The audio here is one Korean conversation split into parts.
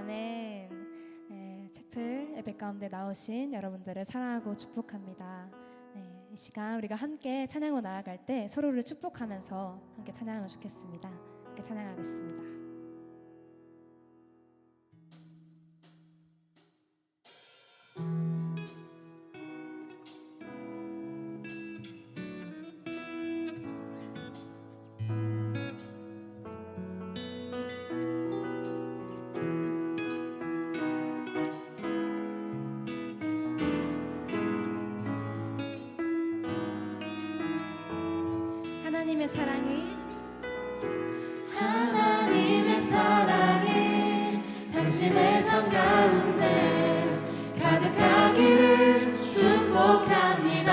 아멘. 네, 채플 예배 가운데 나오신 여러분들을 사랑하고 축복합니다. 네, 이 시간 우리가 함께 찬양으로 나아갈 때 서로를 축복하면서 함께 찬양하면 좋겠습니다. 함께 찬양하겠습니다. 하나님의 사랑이 당신의 삶 가운데 가득하기를 축복합니다.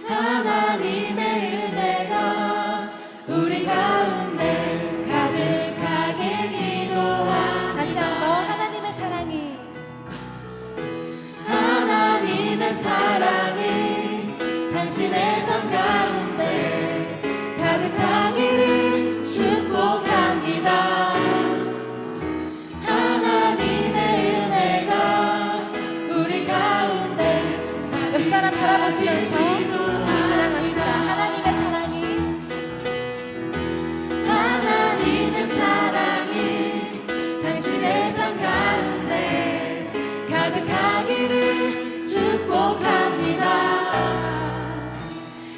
하나님의 은혜가 우리 가운데 가득하게 기도합니다. 다시 한번 하나님의 사랑이 당신의 삶 가운데 가득하기를 축복합니다. 하나님의 은혜가 우리 가운데 옆 사람 바라보시면서 찬양합시다. 하나님의 사랑이 당신의 삶 가운데 가득하기를 축복합니다.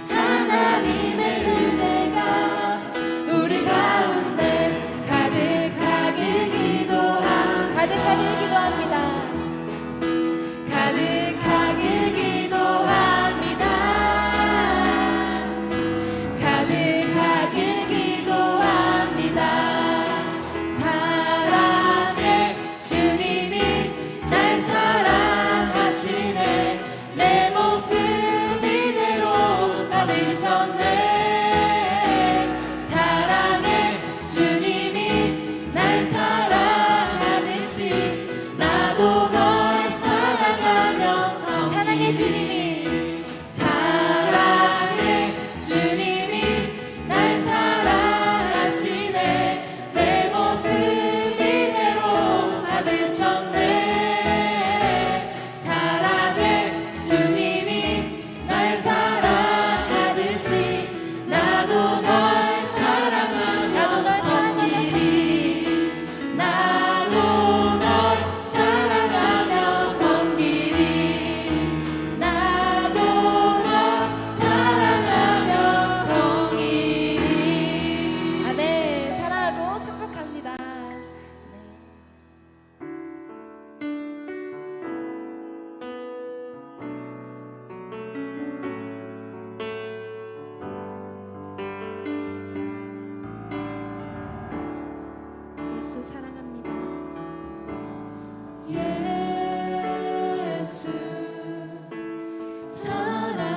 하나님의 은혜가 우리 가운데 가득하길 기도합니다. 가득하길 기도합니다. 가득하길 기도합니다. 가득하길 기도합니다. 사랑해 주님이 날 사랑하시네. 내 모습 이대로 받으셨네. 사랑해 주님이 날 사랑하듯이 나도 널 사랑하면서 사랑해 주님이 사랑해 주님이 날 사랑하시네. 내 모습 이대로 받으셨네. 사랑해 주님이 날 사랑하듯이 나도 널 사랑하며 섬기리. 나도 널 사랑하며 섬기리. 나도 널 사랑하며 섬기리. 아멘. 사랑하고 축복합니다. 네. 예수 사랑합니다. 예수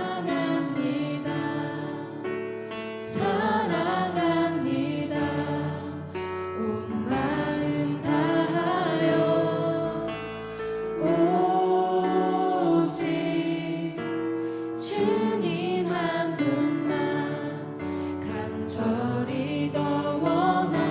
사랑합니다. 사랑합니다. 온 마음 다하여 오직 주님 한 분만 간절히 더 원합니다.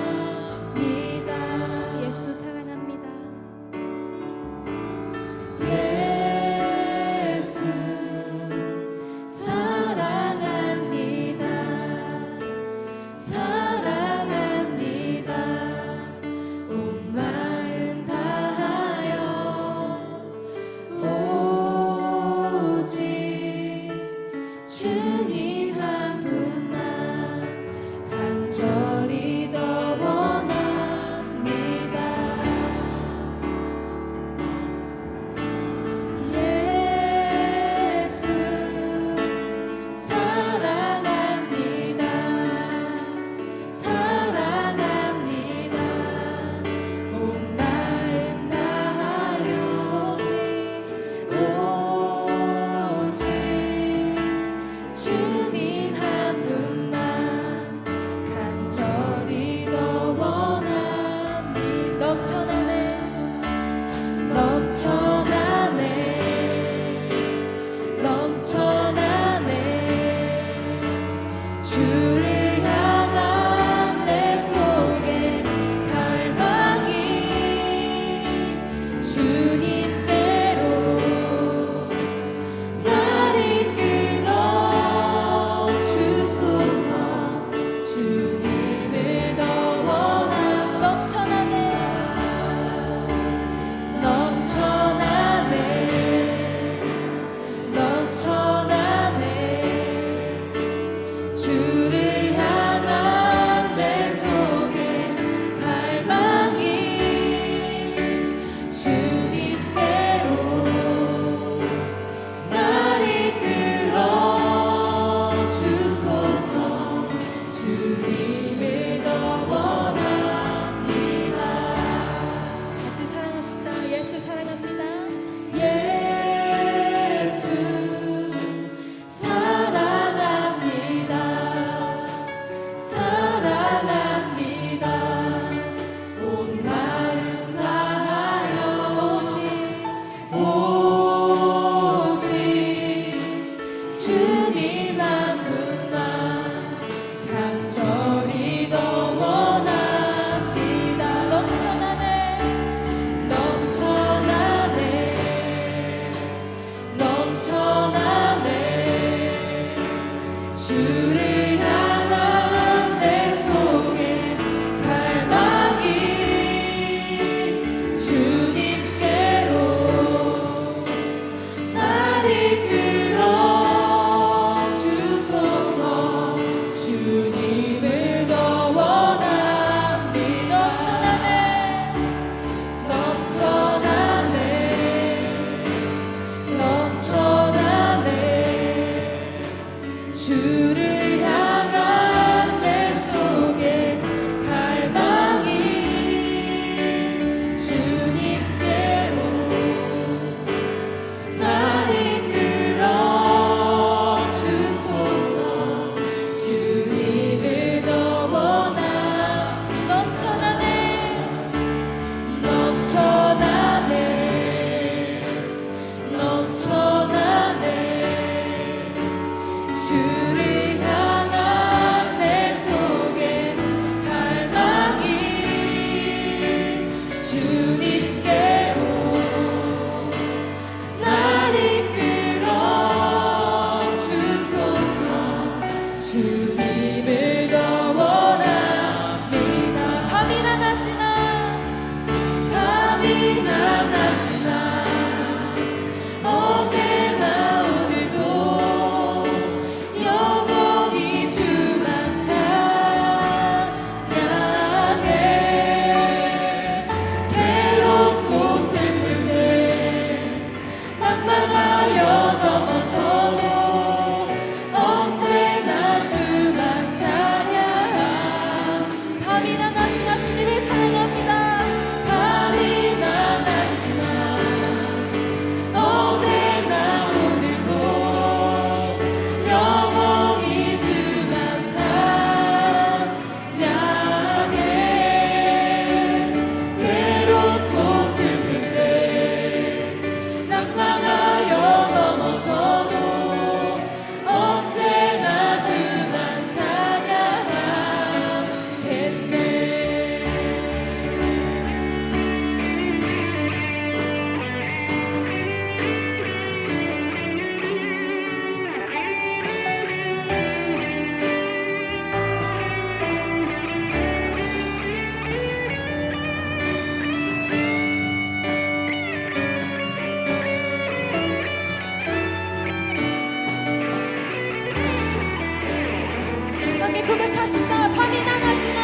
고백합시다. 밤이나 낮이나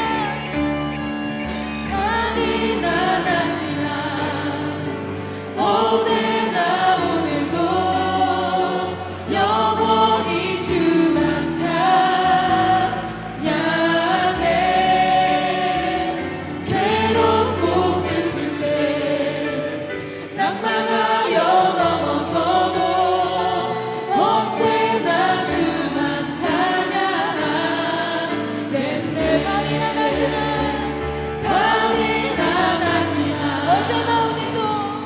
밤이나 낮이나 어제나 오늘도 영원히 주만 찬양해. 괴롭고 슬플 때 낭만하여 넘어져도 언제나 주만 찬양하겠네. 밤이나 낮이나 밤이나 낮이나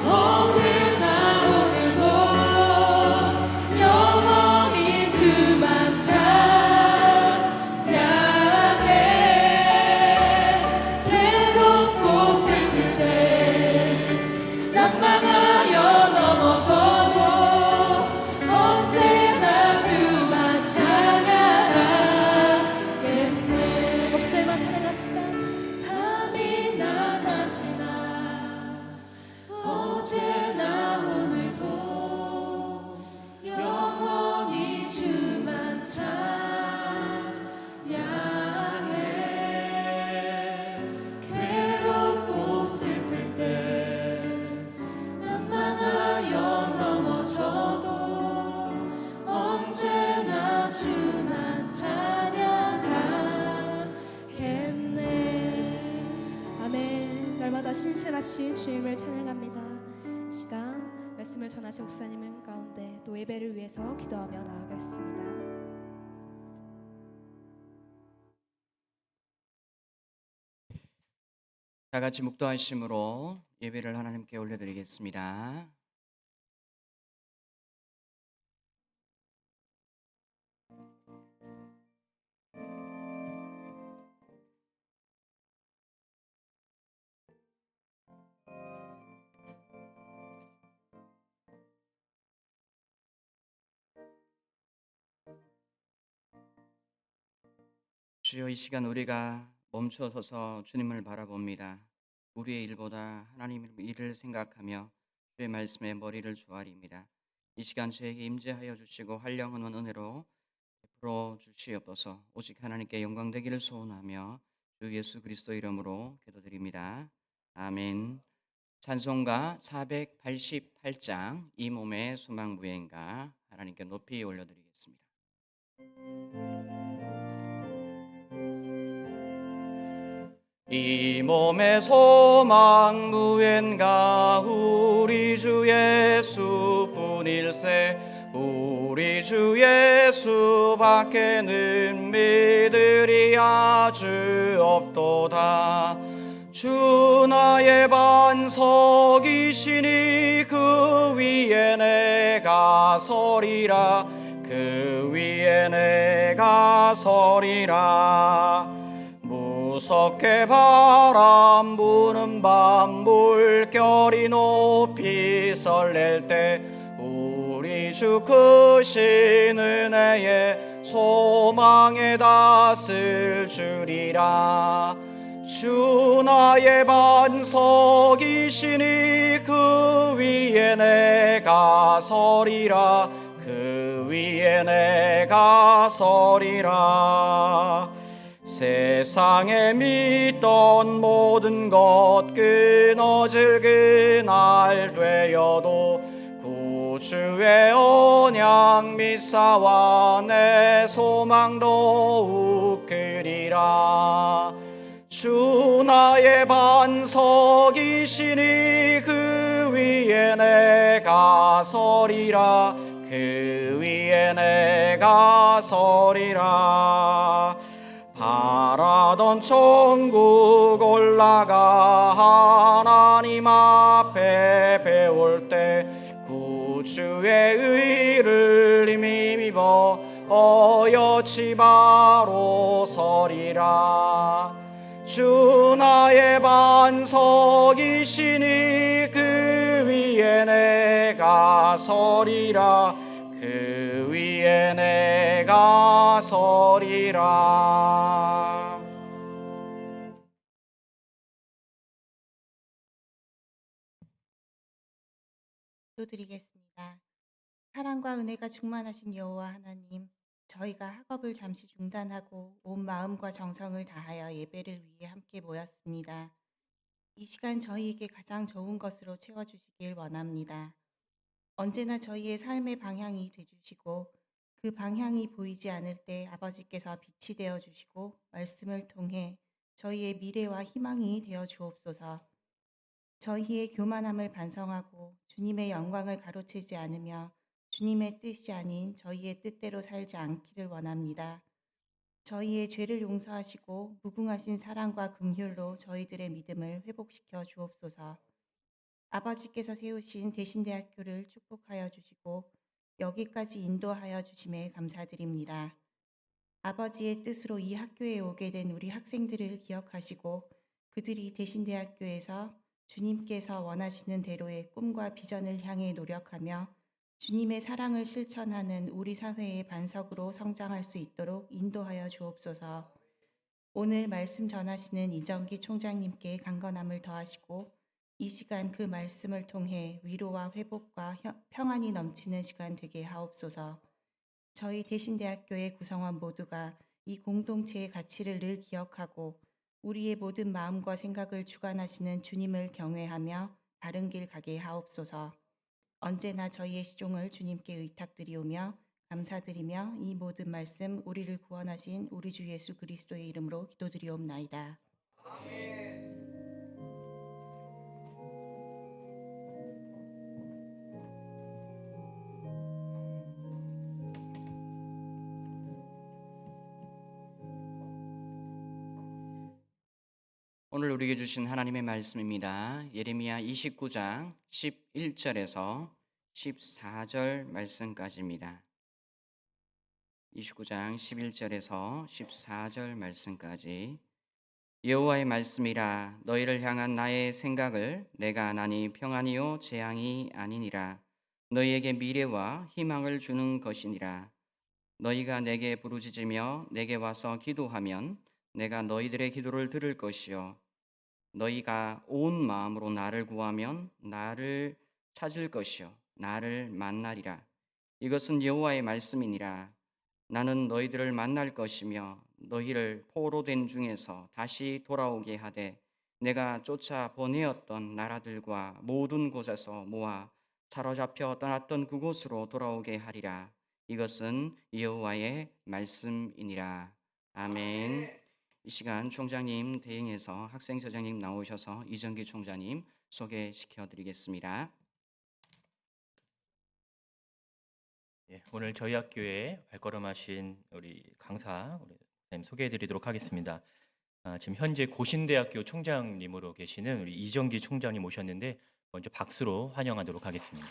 언제나 오늘도 영원히 주만 찬양해. 괴롭고 슬플 때 낭망하여 넘어져도 언제나 주만 찬양하겠네. 목소리만 찬양합시다. 밤이나 낮이나 어제나 오늘도 영원히 주만 찬양해. 괴롭고 슬플 때 낭망하여 넘어져도 언제나 주만 찬양하겠네. 아멘. 날마다 신실하신 주님을 찬양합니다. 이 시간 말씀을 전하신 목사님 가운데 또 예배를 위해서 기도하며 나아가겠습니다. 다 같이 묵도하심으로 예배를 하나님께 올려드리겠습니다. 주여, 이 시간 우리가 멈춰서서 주님을 바라봅니다. 우리의 일보다 하나님의 일을 생각하며 주의 말씀에 머리를 조아립니다. 이 시간 저에게 임재하여 주시고 한량은 은혜로 베풀어 주시옵소서. 오직 하나님께 영광 되기를 소원하며 주 예수 그리스도 이름으로 기도드립니다. 아멘. 찬송가 488장 이 몸의 소망부행가 하나님께 높이 올려드리겠습니다. 이 몸의 소망 무엔가 우리 주 예수뿐일세. 우리 주 예수밖에는 믿으리 아주 없도다. 주 나의 반석이시니 그 위에 내가 서리라. 그 위에 내가 서리라. 무섭게 바람 부는 밤 물결이 높이 설렐 때 우리 주 크신 은혜에 소망에 닿을 주리라. 주 나의 반석이시니 그 위에 내가 서리라. 그 위에 내가 서리라. 세상에 믿던 모든 것 끊어질 그날 되어도 구주의 언약 미사와 내 소망 더욱 크리라. 주 나의 반석이시니 그 위에 내가 서리라. 그 위에 내가 서리라. 바라던 천국 올라가 하나님 앞에 배울 때 구주의 의를 힘입어 어여치 바로 서리라. 주 나의 반석이시니 그 위에 내가 서리라. 그 위에 내가 서리라. 기도드리겠습니다. 사랑과 은혜가 충만하신 여호와 하나님, 저희가 학업을 잠시 중단하고 온 마음과 정성을 다하여 예배를 위해 함께 모였습니다. 이 시간 저희에게 가장 좋은 것으로 채워주시길 원합니다. 언제나 저희의 삶의 방향이 되주시고 그 방향이 보이지 않을 때 아버지께서 빛이 되어 주시고 말씀을 통해 저희의 미래와 희망이 되어 주옵소서. 저희의 교만함을 반성하고 주님의 영광을 가로채지 않으며 주님의 뜻이 아닌 저희의 뜻대로 살지 않기를 원합니다. 저희의 죄를 용서하시고 무궁하신 사랑과 긍휼로 저희들의 믿음을 회복시켜 주옵소서. 아버지께서 세우신 대신대학교를 축복하여 주시고 여기까지 인도하여 주심에 감사드립니다. 아버지의 뜻으로 이 학교에 오게 된 우리 학생들을 기억하시고 그들이 대신대학교에서 주님께서 원하시는 대로의 꿈과 비전을 향해 노력하며 주님의 사랑을 실천하는 우리 사회의 반석으로 성장할 수 있도록 인도하여 주옵소서. 오늘 말씀 전하시는 이정기 총장님께 강건함을 더하시고 이 시간 그 말씀을 통해 위로와 회복과 평안이 넘치는 시간 되게 하옵소서. 저희 대신대학교의 구성원 모두가 이 공동체의 가치를 늘 기억하고 우리의 모든 마음과 생각을 주관하시는 주님을 경외하며 바른 길 가게 하옵소서. 언제나 저희의 시종을 주님께 의탁드리오며 감사드리며 이 모든 말씀 우리를 구원하신 우리 주 예수 그리스도의 이름으로 기도드리옵나이다. 오늘 우리에게 주신 하나님의 말씀입니다. 예레미야 29장 11절에서 14절 말씀까지입니다. 29장 11절에서 14절 말씀까지. 여호와의 말씀이라. 너희를 향한 나의 생각을 내가 아나니 평안이요 재앙이 아니니라. 너희에게 미래와 희망을 주는 것이니라. 너희가 내게 부르짖으며 내게 와서 기도하면 내가 너희들의 기도를 들을 것이요 너희가 온 마음으로 나를 구하면 나를 찾을 것이요 나를 만나리라. 이것은 여호와의 말씀이니라. 나는 너희들을 만날 것이며 너희를 포로된 중에서 다시 돌아오게 하되 내가 쫓아 보내었던 나라들과 모든 곳에서 모아 사로잡혀 떠났던 그곳으로 돌아오게 하리라. 이것은 여호와의 말씀이니라. 아멘. 이 시간 총장님 대행해서 학생처장님 나오셔서 이정기 총장님 소개시켜 드리겠습니다. 예, 오늘 저희 학교에 발걸음하신 우리 강사 우리 선생님 소개해드리도록 하겠습니다. 지금 현재 고신대학교 총장님으로 계시는 우리 이정기 총장님 오셨는데 먼저 박수로 환영하도록 하겠습니다.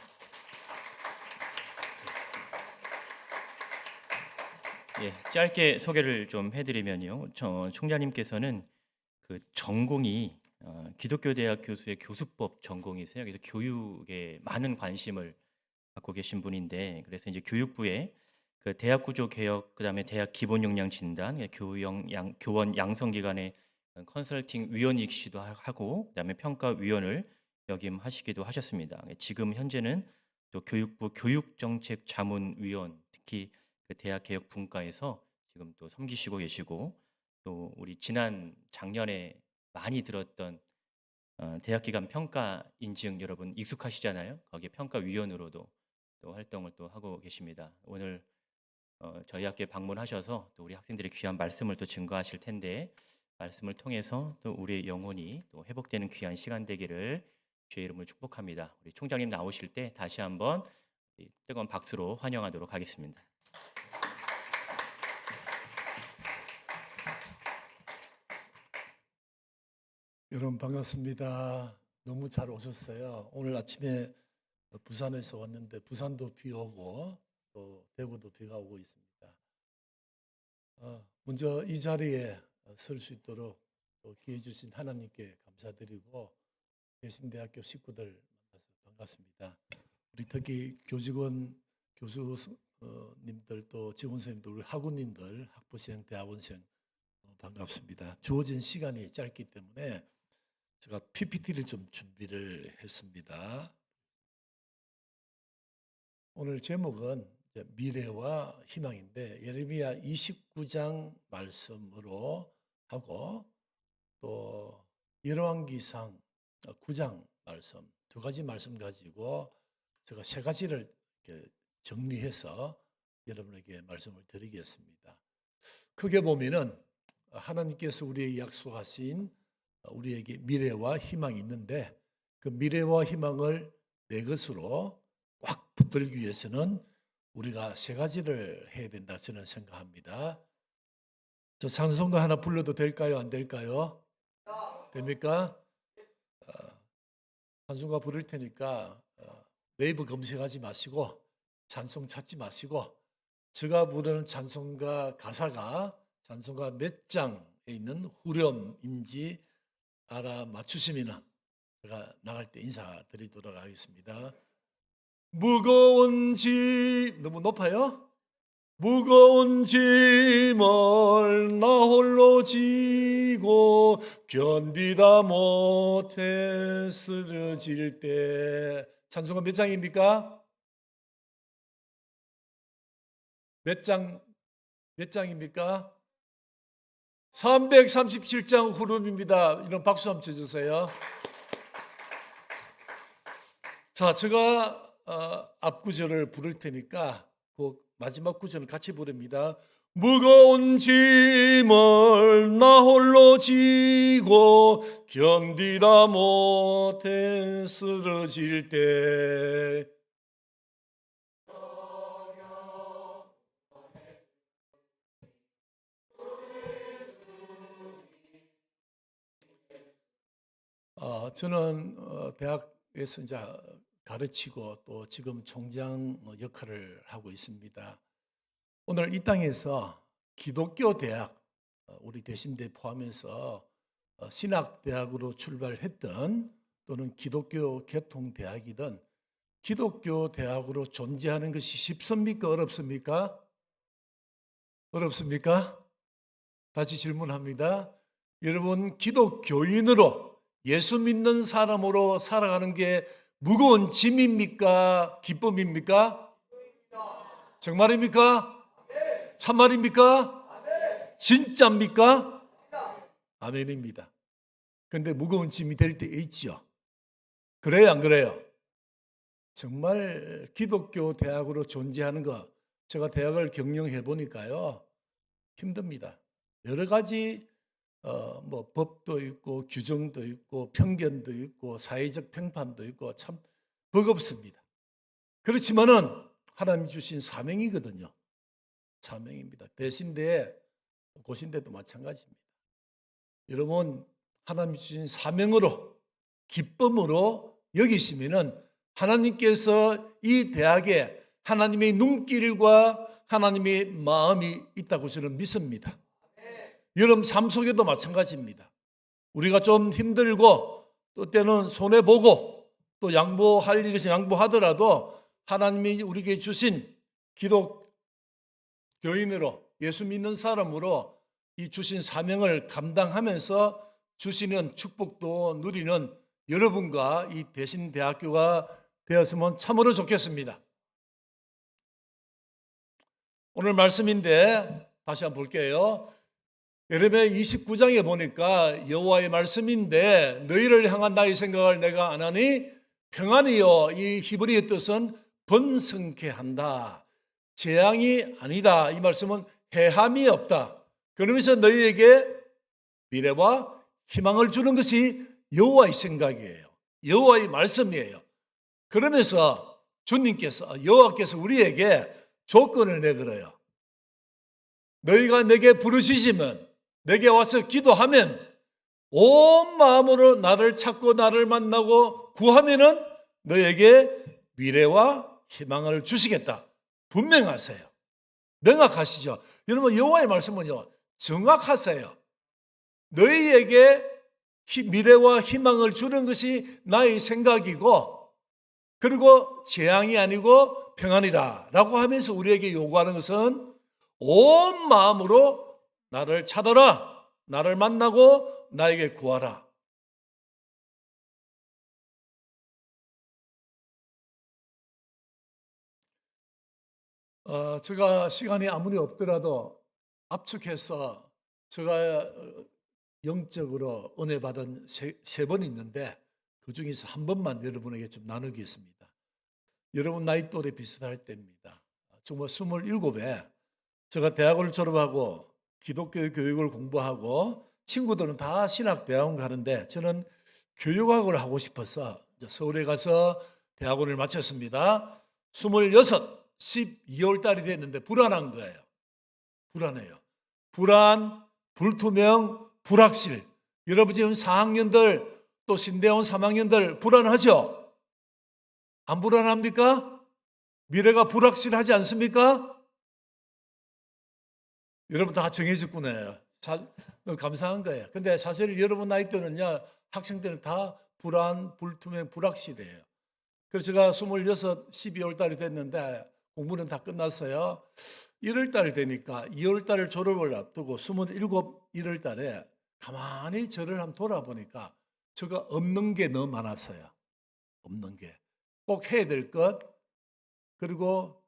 예, 짧게 소개를 좀 해드리면요, 총장님께서는 그 전공이 기독교 대학 교수의 교수법 전공이세요. 그래서 교육에 많은 관심을 갖고 계신 분인데, 그래서 이제 교육부에 그 대학 구조 개혁, 그다음에 대학 기본 역량 진단, 교원 양성 기관의 컨설팅 위원이시기도 하고, 그다음에 평가 위원을 역임하시기도 하셨습니다. 지금 현재는 또 교육부 교육정책 자문위원, 특히 그 대학 개혁 분과에서 지금 또 섬기시고 계시고, 또 우리 지난 작년에 많이 들었던 대학 기관 평가 인증 여러분 익숙하시잖아요. 거기에 평가위원으로도 또 활동을 또 하고 계십니다. 오늘 저희 학교에 방문하셔서 또 우리 학생들의 귀한 말씀을 또 증거하실 텐데, 말씀을 통해서 또 우리의 영혼이 또 회복되는 귀한 시간 되기를 주의 이름으로 축복합니다. 우리 총장님 나오실 때 다시 한번 뜨거운 박수로 환영하도록 하겠습니다. 여러분 반갑습니다. 너무 잘 오셨어요. 오늘 아침에 부산에서 왔는데 부산도 비 오고 또 대구도 비가 오고 있습니다. 먼저 이 자리에 설 수 있도록 또 기회 주신 하나님께 감사드리고 대신대학교 식구들 만나서 반갑습니다. 우리 특히 교직원 교수님들 또 직원생님들 우리 학우님들 학부생 대학원생 반갑습니다. 주어진 시간이 짧기 때문에 제가 PPT를 좀 준비를 했습니다. 오늘 제목은 이제 미래와 희망인데 예레미야 29장 말씀으로 하고 또 열왕기상 9장 말씀 두 가지 말씀 가지고 제가 세 가지를 이렇게 정리해서 여러분에게 말씀을 드리겠습니다. 크게 보면은 하나님께서 우리에게 약속하신 우리에게 미래와 희망이 있는데 그 미래와 희망을 내 것으로 꽉 붙들기 위해서는 우리가 세 가지를 해야 된다 저는 생각합니다. 저 찬송가 하나 불러도 될까요? 안 될까요? 됩니까? 찬송가 부를 테니까 네이버 검색하지 마시고 찬송 찾지 마시고 제가 부르는 찬송가 가사가 찬송가 몇 장에 있는 후렴인지 알아맞추시면 제가 나갈 때 인사드리도록 하겠습니다. 무거운 짐 너무 높아요? 무거운 짐을 나 홀로 지고 견디다 못해 쓰러질 때 찬송가 몇 장입니까? 몇 장입니까? 337장 후렴입니다. 이런 박수 한번 쳐주세요. 자, 제가 앞 구절을 부를 테니까 그 마지막 구절은 같이 부릅니다. 무거운 짐을 나 홀로 지고 견디다 못해 쓰러질 때 저는 대학에서 이제 가르치고 또 지금 총장 역할을 하고 있습니다. 오늘 이 땅에서 기독교 대학, 우리 대신대 포함해서 신학대학으로 출발했던 또는 기독교 개통대학이든 기독교 대학으로 존재하는 것이 쉽습니까? 어렵습니까? 어렵습니까? 다시 질문합니다. 여러분, 기독교인으로 예수 믿는 사람으로 살아가는 게 무거운 짐입니까? 기쁨입니까? 정말입니까? 참말입니까? 진짜입니까? 아멘입니다. 그런데 무거운 짐이 될 때 있죠. 그래요, 안 그래요? 정말 기독교 대학으로 존재하는 거, 제가 대학을 경영해 보니까요, 힘듭니다. 여러 가지 뭐 법도 있고 규정도 있고 편견도 있고 사회적 평판도 있고 참 버겁습니다. 그렇지만은 하나님 주신 사명이거든요. 사명입니다. 대신대 고신대도 마찬가지입니다. 여러분 하나님 주신 사명으로 기쁨으로 여기시면은 하나님께서 이 대학에 하나님의 눈길과 하나님의 마음이 있다고 저는 믿습니다. 여러분 삶 속에도 마찬가지입니다. 우리가 좀 힘들고 또 때는 손해보고 또 양보할 일이 있으면 양보하더라도 하나님이 우리에게 주신 기독교인으로 예수 믿는 사람으로 이 주신 사명을 감당하면서 주시는 축복도 누리는 여러분과 이 대신대학교가 되었으면 참으로 좋겠습니다. 오늘 말씀인데 다시 한번 볼게요. 예레미야 29장에 보니까 여호와의 말씀인데 너희를 향한 나의 생각을 내가 안 하니 평안이요. 이 히브리의 뜻은 번성케 한다. 재앙이 아니다. 이 말씀은 해함이 없다. 그러면서 너희에게 미래와 희망을 주는 것이 여호와의 생각이에요. 여호와의 말씀이에요. 그러면서 주님께서 여호와께서 우리에게 조건을 내걸어요. 너희가 내게 부르시지면 내게 와서 기도하면 온 마음으로 나를 찾고 나를 만나고 구하면은 너에게 미래와 희망을 주시겠다. 분명하세요. 명확하시죠? 여러분 여호와의 말씀은요 정확하세요. 너희에게 미래와 희망을 주는 것이 나의 생각이고 그리고 재앙이 아니고 평안이라 라고 하면서 우리에게 요구하는 것은 온 마음으로 나를 찾아라. 나를 만나고 나에게 구하라. 제가 시간이 아무리 없더라도 압축해서 제가 영적으로 은혜 받은 세 번 있는데 그 중에서 한 번만 여러분에게 좀 나누겠습니다. 여러분 나이 또래 비슷할 때입니다. 정말 27에 제가 대학을 졸업하고 기독교 교육을 공부하고 친구들은 다 신학대학원 가는데 저는 교육학을 하고 싶어서 서울에 가서 대학원을 마쳤습니다. 26, 12월 달이 됐는데 불안한 거예요. 불안해요. 불안, 불투명, 불확실. 여러분 지금 4학년들 또 신대원 3학년들 불안하죠? 안 불안합니까? 미래가 불확실하지 않습니까? 여러분 다 정해졌구나. 감사한 거예요. 근데 사실 여러분 나이 때는요, 학생 때는 다 불안, 불투명, 불확실해요. 그래서 제가 26, 12월 달이 됐는데 공부는 다 끝났어요. 1월 달이 되니까 2월 달 졸업을 앞두고 27, 1월 달에 가만히 저를 한번 돌아보니까 제가 없는 게 너무 많았어요. 없는 게. 꼭 해야 될 것, 그리고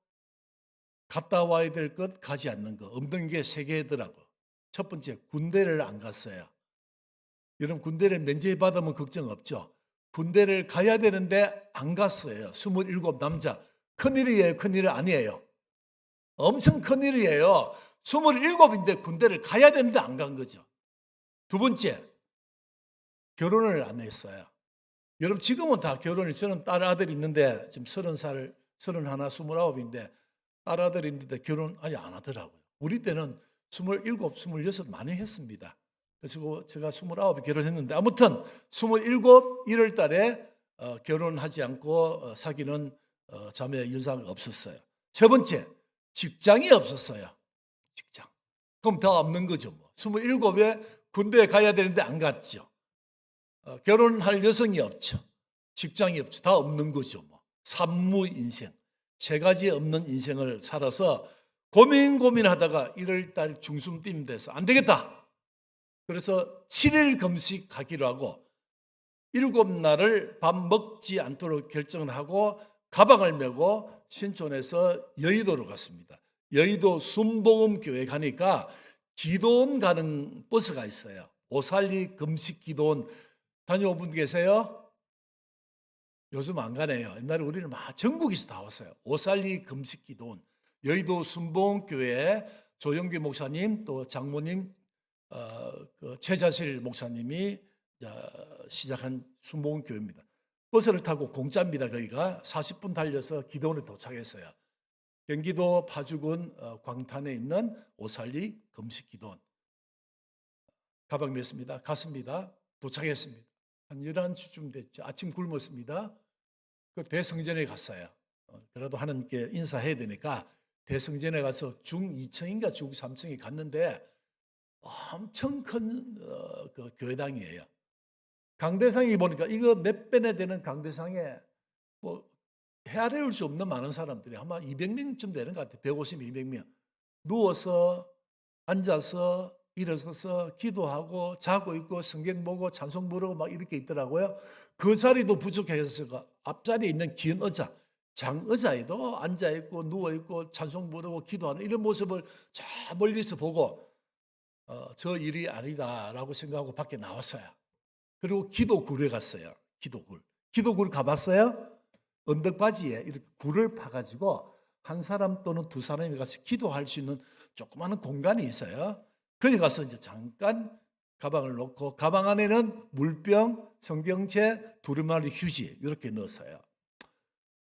갔다 와야 될 것, 가지 않는 것. 없는 게 3개더라고. 첫 번째, 군대를 안 갔어요. 여러분 군대를 면제 받으면 걱정 없죠. 군대를 가야 되는데 안 갔어요. 27 남자. 큰일이에요, 큰일 아니에요. 엄청 큰일이에요. 27인데 군대를 가야 되는데 안 간 거죠. 두 번째, 결혼을 안 했어요. 여러분 지금은 다 결혼을, 저는 딸 아들이 있는데 지금 30살, 31, 29인데 딸 아들이 있는데 결혼 아직 안 하더라고요. 우리 때는 27, 26 많이 했습니다. 그래서 제가 29에 결혼했는데 아무튼 27, 1월 달에 결혼하지 않고 사귀는 자매 여자가 없었어요. 세 번째, 직장이 없었어요. 직장. 그럼 다 없는 거죠. 뭐. 27에 군대에 가야 되는데 안 갔죠. 결혼할 여성이 없죠. 직장이 없죠. 다 없는 거죠. 뭐. 산무 인생. 3가지 없는 인생을 살아서 고민하다가 1월 달 중순쯤 돼서 안 되겠다. 그래서 7일 금식 하기로 하고 7날을 밥 먹지 않도록 결정을 하고 가방을 메고 신촌에서 여의도로 갔습니다. 여의도 순복음교회 가니까 기도원 가는 버스가 있어요. 오살리 금식 기도원 다녀온 분 계세요? 요즘 안 가네요. 옛날에 우리는 막 전국에서 다 왔어요. 오살리 금식 기도원. 여의도 순복음교회 조영규 목사님 또 장모님 최자실 목사님이 시작한 순복음교회입니다. 버스를 타고 공짜입니다. 거기가 40분 달려서 기도원에 도착했어요. 경기도 파주군 광탄에 있는 오살리 금식기도원. 가방 맸습니다. 갔습니다. 도착했습니다. 한 11시쯤 됐죠. 아침 굶었습니다. 그 대성전에 갔어요. 그래도 하나님께 인사해야 되니까 대성전에 가서 중2층인가 중3층에 갔는데 엄청 큰 그 교회당이에요. 강대상이 보니까 이거 몇 배나 되는 강대상에 뭐 헤아릴 수 없는 많은 사람들이 아마 200명쯤 되는 것 같아요. 150, 200명. 누워서 앉아서 일어서서 기도하고 자고 있고 성경 보고 찬송 부르고 막 이렇게 있더라고요. 그 자리도 부족해서 앞자리에 있는 긴 의자, 장의자에도 앉아있고 누워있고 찬송 부르고 기도하는 이런 모습을 저 멀리서 보고 저 일이 아니다라고 생각하고 밖에 나왔어요. 그리고 기도굴에 갔어요. 기도굴 가봤어요? 언덕바지에 이렇게 굴을 파가지고 한 사람 또는 두 사람이 가서 기도할 수 있는 조그마한 공간이 있어요. 거기 가서 이제 잠깐 가방을 놓고 가방 안에는 물병, 성경책, 두루마리 휴지 이렇게 넣었어요.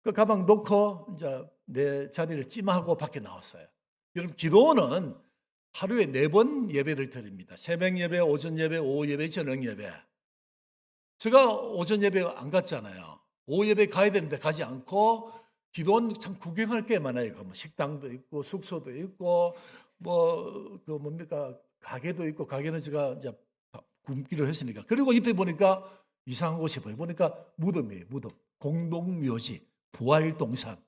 그 가방 놓고 이제 내 자리를 찜하고 밖에 나왔어요. 여러분 기도원은 하루에 4번 예배를 드립니다. 새벽 예배, 오전 예배, 오후 예배, 저녁 예배. 제가 오전 예배 안 갔잖아요. 오후 예배 가야 되는데 가지 않고 기도원 참 구경할 게 많아요. 뭐 식당도 있고 숙소도 있고 뭐 그 뭡니까 가게도 있고 가게는 제가 이제 굶기로 했으니까. 그리고 옆에 보니까 이상한 곳이 보니까 무덤이에요. 무덤. 공동묘지 부활동산.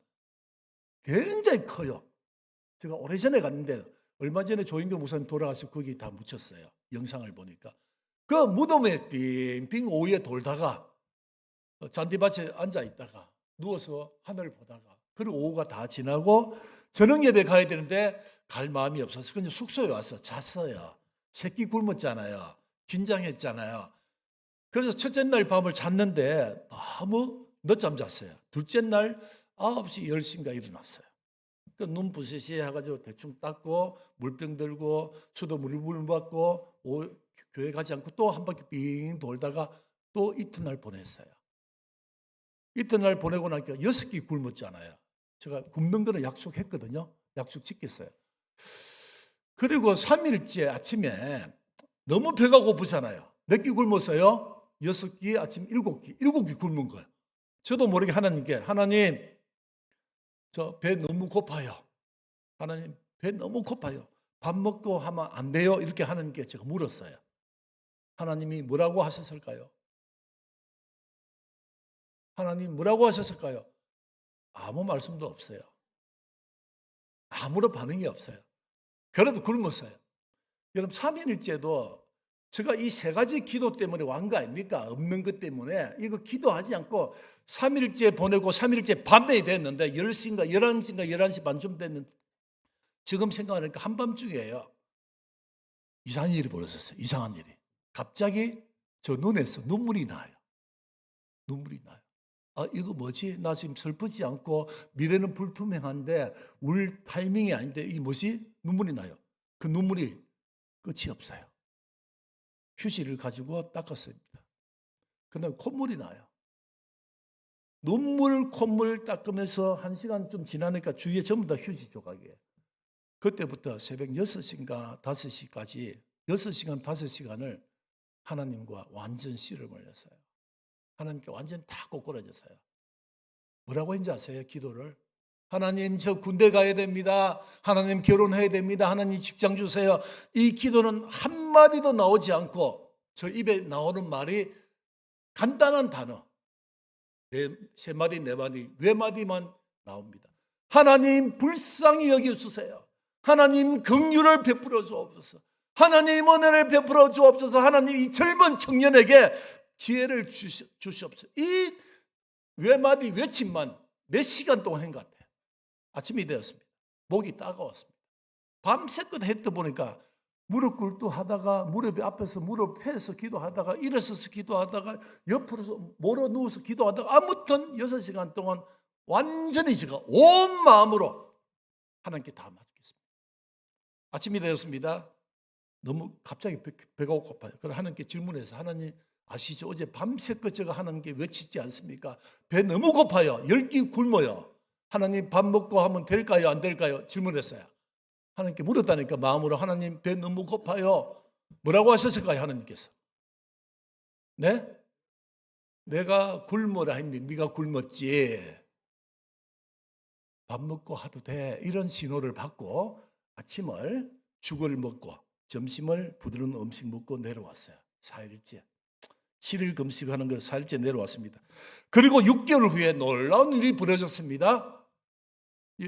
굉장히 커요. 제가 오래전에 갔는데 얼마 전에 조인경 목사님 돌아가서 거기 다 묻혔어요. 영상을 보니까. 그 무덤에 빙빙 오후에 돌다가 잔디밭에 앉아 있다가 누워서 하늘을 보다가 그리고 오후가 다 지나고 저녁 예배 가야 되는데 갈 마음이 없어서 그냥 숙소에 와서 잤어요. 새끼 굶었잖아요. 긴장했잖아요. 그래서 첫째 날 밤을 잤는데 너무 늦잠 잤어요. 둘째 날 9시, 10시인가 일어났어요. 눈 부시시 해가지고 대충 닦고 물병 들고 수도물 받고 교회 가지 않고 또 한 바퀴 빙 돌다가 또 이튿날 보냈어요. 이튿날 보내고 나니까 6끼 굶었잖아요. 제가 굶는 거는 약속했거든요. 약속 지켰어요. 그리고 3일째 아침에 너무 배가 고프잖아요. 몇 끼 굶었어요? 6끼, 아침 7끼. 7끼 굶은 거예요. 저도 모르게 하나님께, 하나님, 저 배 너무 고파요. 하나님, 배 너무 고파요. 밥 먹고 하면 안 돼요? 이렇게 하나님께 제가 물었어요. 하나님이 뭐라고 하셨을까요? 하나님 뭐라고 하셨을까요? 아무 말씀도 없어요. 아무런 반응이 없어요. 그래도 굶었어요. 여러분 3일째도 제가 이 세 가지 기도 때문에 완 거 아닙니까? 없는 것 때문에 이거 기도하지 않고 3일째 보내고 3일째 밤에 됐는데 10시인가 11시인가 11시 반쯤 됐는데 지금 생각하니까 한밤중이에요. 이상한 일이 벌어졌어요. 이상한 일이. 갑자기 저 눈에서 눈물이 나요. 눈물이 나요. 아, 이거 뭐지? 나 지금 슬프지 않고 미래는 불투명한데 울 타이밍이 아닌데 이게 뭐지? 눈물이 나요. 그 눈물이 끝이 없어요. 휴지를 가지고 닦았습니다. 그다음에 콧물이 나요. 눈물, 콧물 닦으면서 1시간쯤 지나니까 주위에 전부 다 휴지 조각이에요. 그때부터 새벽 6시인가 5시까지 6시간, 5시간을 하나님과 완전 씨름을 했어요. 하나님께 완전 다 꼬꾸라졌어요. 뭐라고 했는지 아세요? 기도를. 하나님 저 군대 가야 됩니다. 하나님 결혼해야 됩니다. 하나님 직장 주세요. 이 기도는 한마디도 나오지 않고 저 입에 나오는 말이 간단한 단어. 3마디, 4마디, 외마디만 나옵니다. 하나님 불쌍히 여겨주세요. 하나님 긍휼을 베풀어 주옵소서. 하나님 은혜를 베풀어 주옵소서. 하나님 이 젊은 청년에게 기회를 주시옵소서. 이 외마디 외침만 몇 시간 동안 한 것 같아요. 아침이 되었습니다. 목이 따가웠습니다. 밤새껏 했다 보니까 무릎 꿇도 하다가 무릎 앞에서 무릎 펴서 기도하다가 일어서서 기도하다가 옆으로 몰아 누워서 기도하다가 아무튼 6시간 동안 완전히 제가 온 마음으로 하나님께 다 맡겼습니다. 아침이 되었습니다. 너무 갑자기 배가 고파요. 그래서 하나님께 질문해서 하나님 아시죠? 어제 밤새껏 제가 하나님께 외치지 않습니까? 배 너무 고파요. 10끼 굶어요. 하나님 밥 먹고 하면 될까요? 안 될까요? 질문했어요. 하나님께 물었다니까 마음으로 하나님 배 너무 고파요. 뭐라고 하셨을까요? 하나님께서. 네? 내가 굶어라 했니? 네가 굶었지. 밥 먹고 하도 돼. 이런 신호를 받고 아침을 죽을 먹고 점심을 부드러운 음식 먹고 내려왔어요. 4일째. 7일 금식하는 걸 4일째 내려왔습니다. 그리고 6개월 후에 놀라운 일이 벌어졌습니다.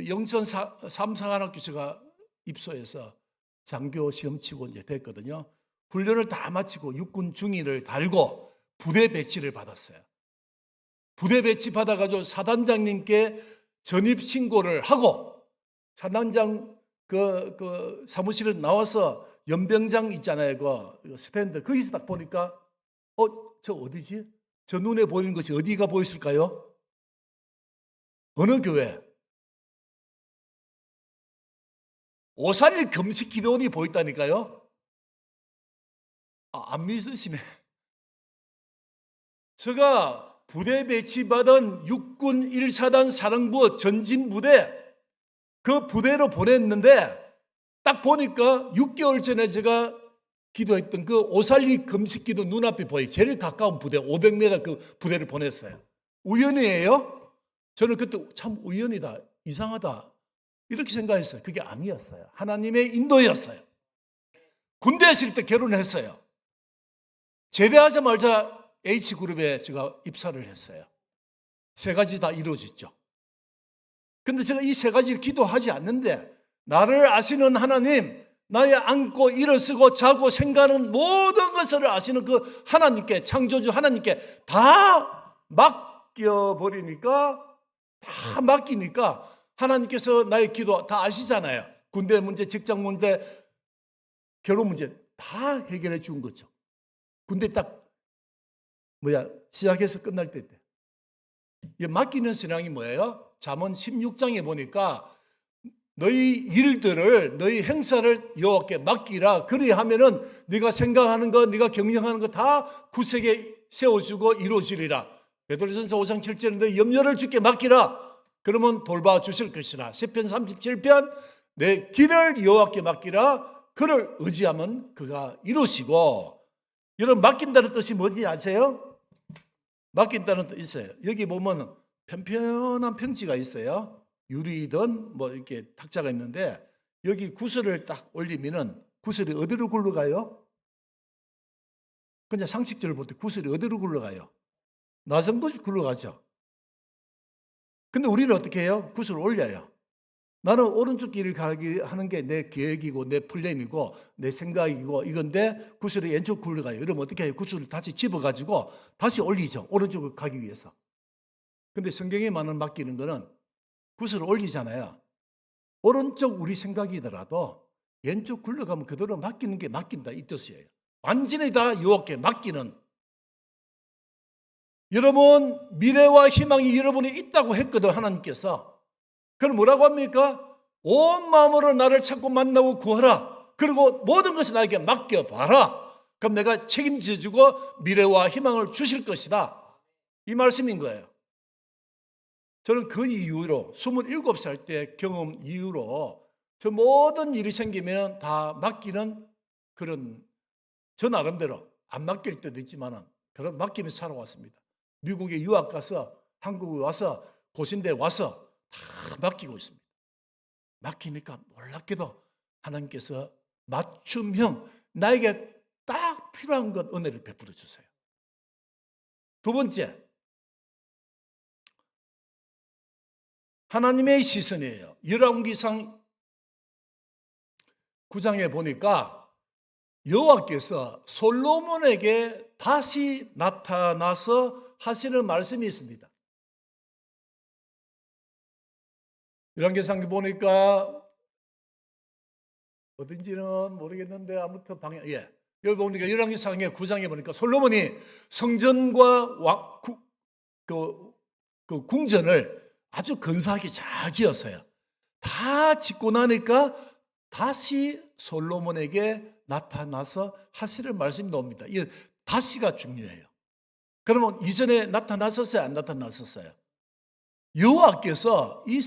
영천 3사관학교 제가 입소해서 장교 시험 치고 이제 됐거든요. 훈련을 다 마치고 육군 중위를 달고 부대 배치를 받았어요. 부대 배치 받아가지고 사단장님께 전입 신고를 하고 사단장 그 사무실에 나와서 연병장 있잖아요. 그 스탠드 거기서 딱 보니까 저 어디지? 저 눈에 보이는 것이 어디가 보였을까요? 어느 교회? 오산일 금식 기도원이 보였다니까요. 안 믿으시네. 제가 부대 배치받은 육군 1사단 사령부 전진부대 그 부대로 보냈는데 딱 보니까 6개월 전에 제가 기도했던 그 오살리 금식기도 눈앞에 보여요. 제일 가까운 부대 500m 그 부대를 보냈어요. 우연이에요? 저는 그때 참 우연이다. 이상하다. 이렇게 생각했어요. 그게 아니었어요. 하나님의 인도였어요. 군대에 있을 때 결혼했어요. 제대하자마자 H그룹에 제가 입사를 했어요. 3가지 다 이루어졌죠. 근데 제가 이 3가지를 기도하지 않는데 나를 아시는 하나님, 나의 앉고 일어서고 자고 생각하는 모든 것을 아시는 그 하나님께, 창조주 하나님께 다 맡겨버리니까, 다 맡기니까 하나님께서 나의 기도 다 아시잖아요. 군대 문제, 직장 문제, 결혼 문제 다 해결해 준 거죠. 군대 딱 시작해서 끝날 때. 맡기는 신앙이 뭐예요? 잠언 16장에 보니까 너희 일들을, 너희 행사를 여호와께 맡기라. 그리하면은 네가 생각하는 것, 네가 경영하는 것 다 구색에 세워주고 이루어지리라. 베드로전서 5장 7절에 너희 염려를 주께 맡기라. 그러면 돌봐주실 것이라. 시편 37편 내 길을 여호와께 맡기라. 그를 의지하면 그가 이루시고. 여러분 맡긴다는 뜻이 뭔지 아세요? 맡긴다는 뜻 있어요. 여기 보면 편편한 평지가 있어요. 유리든 이렇게 탁자가 있는데 여기 구슬을 딱 올리면은 구슬이 어디로 굴러가요? 그냥 상식적으로 볼 때 구슬이 어디로 굴러가요? 나성도 굴러가죠. 근데 우리는 어떻게 해요? 구슬을 올려요. 나는 오른쪽 길을 가기 하는 게 내 계획이고 내 플랜이고 내 생각이고 이건데 구슬이 왼쪽 굴러가요. 그러면 어떻게 해요? 구슬을 다시 집어가지고 다시 올리죠. 오른쪽으로 가기 위해서. 근데 성경에만은 맡기는 거는 구슬을 올리잖아요. 오른쪽 우리 생각이더라도 왼쪽 굴러가면 그대로 맡기는 게 맡긴다 이 뜻이에요. 완전히 다 여호와께 맡기는. 여러분 미래와 희망이 여러분이 있다고 했거든 하나님께서. 그럼 뭐라고 합니까? 온 마음으로 나를 찾고 만나고 구하라. 그리고 모든 것을 나에게 맡겨봐라. 그럼 내가 책임져주고 미래와 희망을 주실 것이다. 이 말씀인 거예요. 저는 그 이후로 27살 때 경험 이후로 저 모든 일이 생기면 다 맡기는 그런 저 나름대로 안 맡길 때도 있지만 그런 맡기며 살아왔습니다. 미국에 유학 가서 한국에 와서 고신대 와서 다 맡기고 있습니다. 맡기니까 놀랍게도 하나님께서 맞춤형 나에게 딱 필요한 것 은혜를 베풀어 주세요. 두 번째, 하나님의 시선이에요. 열왕기상 9장에 보니까 여호와께서 솔로몬에게 다시 나타나서 하시는 말씀이 있습니다. 열왕기상에 보니까 어딘지는 모르겠는데 아무튼 여기 보니까 열왕기상의 9장에 보니까 솔로몬이 성전과 그 궁전을 아주 근사하게 잘 지었어요. 다 짓고 나니까 다시 솔로몬에게 나타나서 하시는 말씀이 나옵니다. 이 다시가 중요해요. 그러면 이전에 나타났었어요? 안 나타났었어요? 여호와께서 이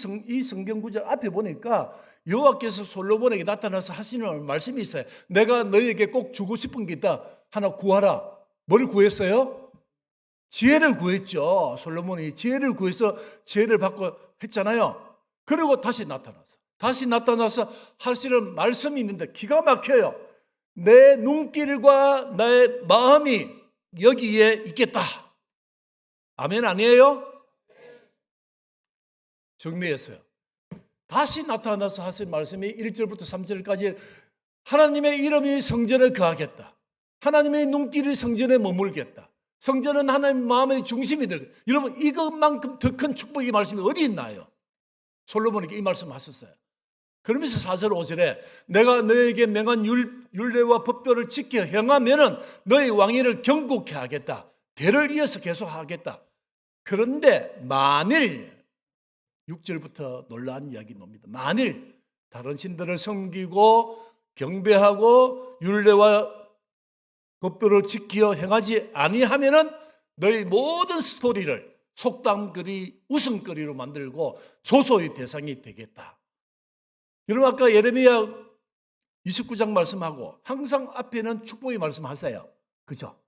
성경 구절 앞에 보니까 여호와께서 솔로몬에게 나타나서 하시는 말씀이 있어요. 내가 너희에게 꼭 주고 싶은 게 있다. 하나 구하라. 뭘 구했어요? 지혜를 구했죠. 솔로몬이 지혜를 구해서 지혜를 받고 했잖아요. 그리고 다시 나타나서 하시는 말씀이 있는데 기가 막혀요. 내 눈길과 나의 마음이 여기에 있겠다. 아멘 아니에요? 정리했어요. 다시 나타나서 하신 말씀이 1절부터 3절까지 하나님의 이름이 성전에 거하겠다. 하나님의 눈길이 성전에 머물겠다. 성전은 하나님 마음의 중심이 될. 여러분 이것만큼 더 큰 축복의 말씀이 어디 있나요? 솔로몬에게 이 말씀 하셨어요. 그러면서 4절 5절에 내가 너에게 명한 율례와 법도를 지켜 행하면은 너의 왕위를 경고케 하겠다. 대를 이어서 계속 하겠다. 그런데 만일 6절부터 놀라운 이야기 나옵니다. 만일 다른 신들을 섬기고 경배하고 율례와 법도를 지켜 행하지 아니하면은 너희 모든 스토리를 속담거리, 웃음거리로 만들고 조소의 대상이 되겠다. 여러분 아까 예레미야 29장 말씀하고 항상 앞에는 축복의 말씀하세요. 그죠?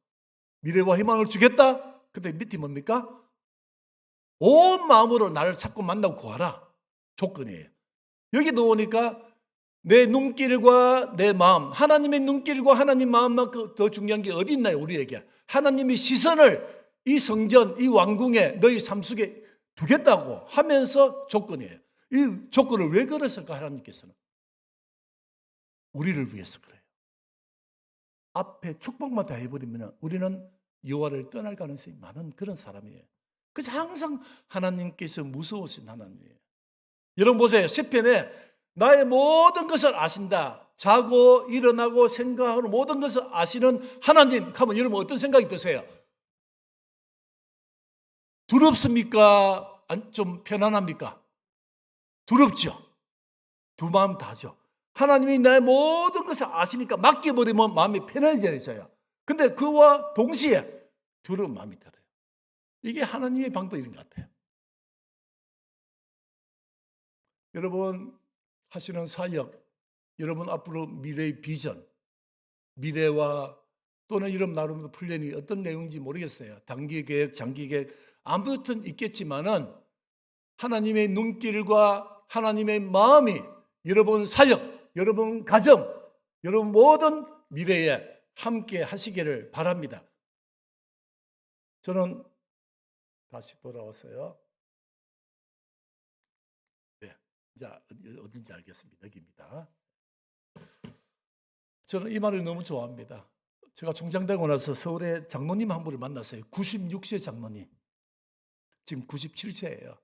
미래와 희망을 주겠다. 근데 밑이 뭡니까? 온 마음으로 나를 찾고 만나고 구하라. 조건이에요. 여기 놓으니까 내 눈길과 내 마음, 하나님의 눈길과 하나님 마음만큼 더 중요한 게 어디 있나요? 우리에게 하나님의 시선을 이 성전, 이 왕궁에 너희 삶 속에 두겠다고 하면서 조건이에요. 이 조건을 왜 걸었을까? 하나님께서는 우리를 위해서 그래요. 앞에 축복만 다 해버리면 우리는 여호와를 떠날 가능성이 많은 그런 사람이에요. 그래서 항상 하나님께서 무서우신 하나님이에요. 여러분 보세요. 시편에 나의 모든 것을 아신다. 자고 일어나고 생각하는 모든 것을 아시는 하나님 하면 여러분 어떤 생각이 드세요? 두렵습니까? 좀 편안합니까? 두렵죠. 두 마음 다죠. 하나님이 나의 모든 것을 아시니까 맡겨버리면 마음이 편해져요. 근데 그와 동시에 두려운 마음이 들어요. 이게 하나님의 방법인 것 같아요. 여러분 하시는 사역, 여러분 앞으로 미래의 비전, 미래와 또는 여러분 나름대로 플랜이 어떤 내용인지 모르겠어요. 단기 계획, 장기 계획 아무튼 있겠지만은 하나님의 눈길과 하나님의 마음이 여러분 사역, 여러분 가정, 여러분 모든 미래에 함께 하시기를 바랍니다. 저는 다시 돌아왔어요. 네, 이제 어딘지 알겠습니다. 여기입니다. 저는 이 말을 너무 좋아합니다. 제가 총장되고 나서 서울에 장로님 한 분을 만났어요. 96세 장로님. 지금 97세예요.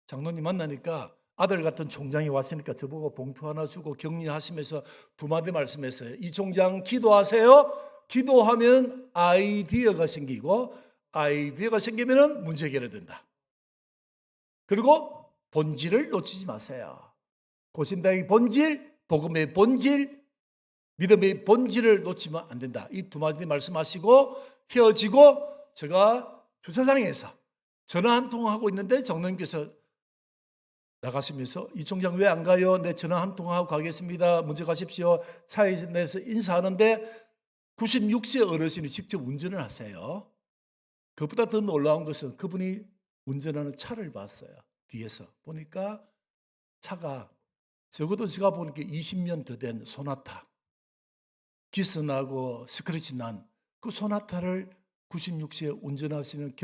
장로님 만나니까 아들 같은 총장이 왔으니까 저보고 봉투 하나 주고 격려하시면서 두 마디 말씀했어요. 이 총장 기도하세요. 기도하면 아이디어가 생기고 아이디어가 생기면 문제 해결된다. 그리고 본질을 놓치지 마세요. 고신당의 본질, 복음의 본질, 믿음의 본질을 놓치면 안 된다. 이 두 마디 말씀하시고 헤어지고 제가 주차장에서 전화 한 통 하고 있는데 장로님께서 나가시면서 이 총장 왜 안 가요? 네, 전화 한 통 하고 가겠습니다. 먼저 가십시오. 차에 내서 인사하는데 96세 어르신이 직접 운전을 하세요. 그보다 더 놀라운 것은 그분이 운전하는 차를 봤어요. 뒤에서 보니까 차가 적어도 제가 보니까 20년 더 된 소나타, 기스나고 스크래치 난 그 소나타를 96세에 운전하시는